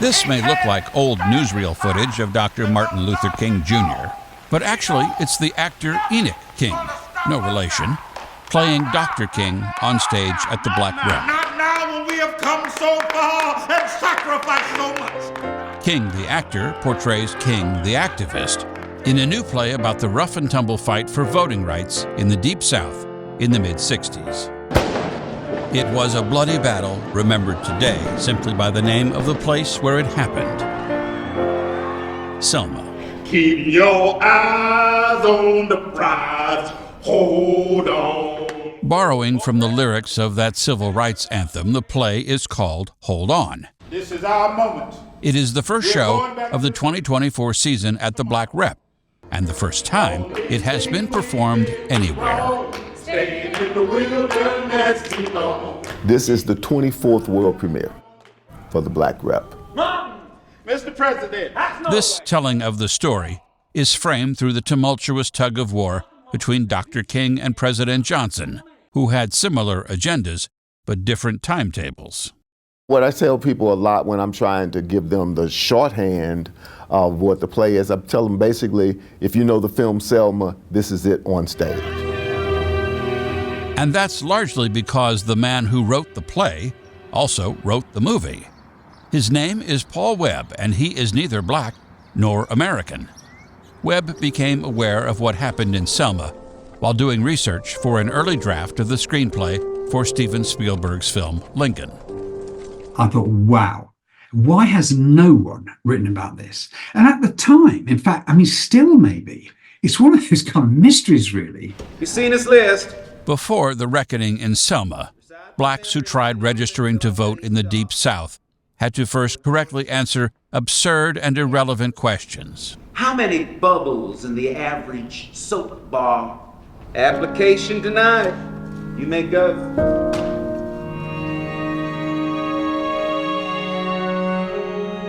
This may look like old newsreel footage of Dr. Martin Luther King Jr., but actually it's the actor Enoch King, no relation, playing Dr. King on stage at the Black Rep. Not now when we have come so far and sacrificed so much. King, the actor, portrays King, the activist, in a new play about the rough and tumble fight for voting rights in the Deep South in the mid-60s. It was a bloody battle remembered today simply by the name of the place where it happened. Selma. Keep your eyes on the prize. Hold on. Borrowing from the lyrics of that civil rights anthem, the play is called Hold On. This is our moment. It is the first show of the 2024 season at the Black Rep, and the first time it has been performed anywhere. This is the 24th world premiere for the Black Rep. Mr. President. This telling of the story is framed through the tumultuous tug of war between Dr. King and President Johnson, who had similar agendas but different timetables. What I tell people a lot when I'm trying to give them the shorthand of what the play is, I tell them basically, if you know the film Selma, this is it on stage. And that's largely because the man who wrote the play also wrote the movie. His name is Paul Webb, and he is neither black nor American. Webb became aware of what happened in Selma while doing research for an early draft of the screenplay for Steven Spielberg's film Lincoln. I thought, wow, why has no one written about this? And at the time, in fact, still maybe, it's one of those kind of mysteries, really. You seen this list? Before the reckoning in Selma, blacks who tried registering to vote in the Deep South had to first correctly answer absurd and irrelevant questions. How many bubbles in the average soap bar? Application denied. You may go.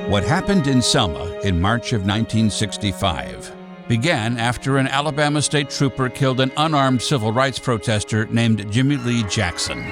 What happened in Selma in March of 1965 began after an Alabama state trooper killed an unarmed civil rights protester named Jimmy Lee Jackson.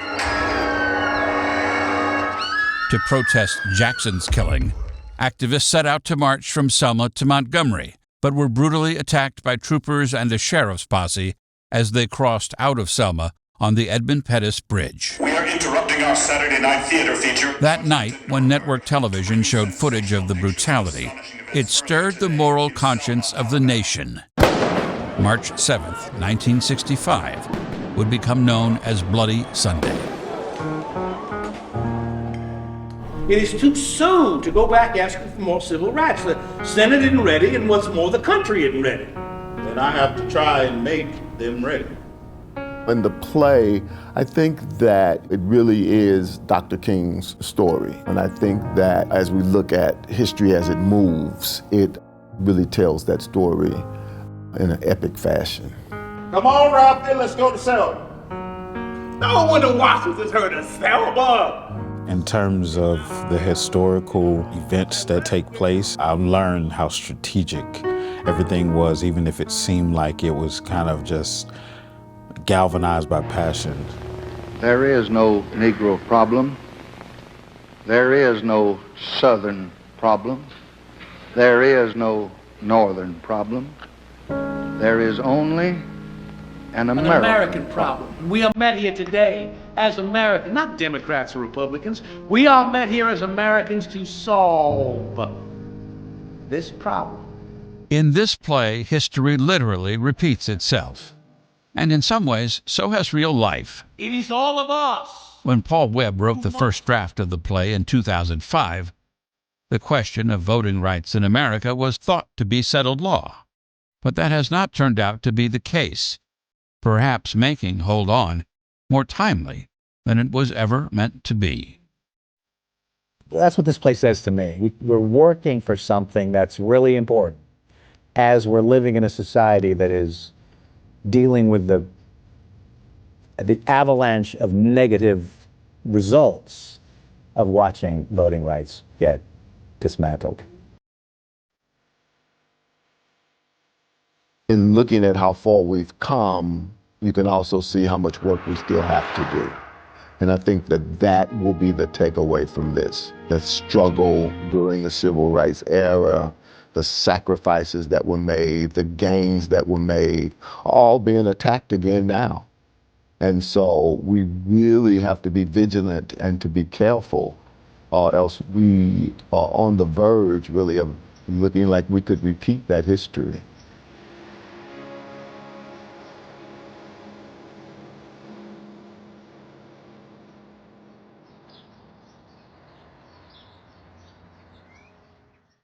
To protest Jackson's killing, activists set out to march from Selma to Montgomery, but were brutally attacked by troopers and a sheriff's posse as they crossed out of Selma on the Edmund Pettus Bridge. We are interrupting our Saturday night theater feature. That night, when network television showed footage of the brutality, it stirred the moral conscience of the nation. March 7th, 1965, would become known as Bloody Sunday. It is too soon to go back asking for more civil rights. The Senate isn't ready, and what's more, the country isn't ready. Then I have to try and make them ready. In the play, I think that it really is Dr. King's story. And I think that as we look at history as it moves, it really tells that story in an epic fashion. Come on, Ralph, let's go to Selma. No one in Washington's heard of Selma. In terms of the historical events that take place, I've learned how strategic everything was, even if it seemed like it was kind of just galvanized by passion. There is no Negro problem. There is no Southern problem. There is no Northern problem. There is only an American problem. We are met here today as Americans, not Democrats or Republicans. We are met here as Americans to solve this problem. In this play, history literally repeats itself. And in some ways, so has real life. It is all of us. When Paul Webb wrote the first draft of the play in 2005, the question of voting rights in America was thought to be settled law. But that has not turned out to be the case, perhaps making Hold On more timely than it was ever meant to be. That's what this play says to me. We're working for something that's really important as we're living in a society that is dealing with the avalanche of negative results of watching voting rights get dismantled. In looking at how far we've come, you can also see how much work we still have to do. And I think that that will be the takeaway from this. The struggle during the civil rights era, the sacrifices that were made, the gains that were made, all being attacked again now. And so we really have to be vigilant and to be careful, or else we are on the verge really of looking like we could repeat that history.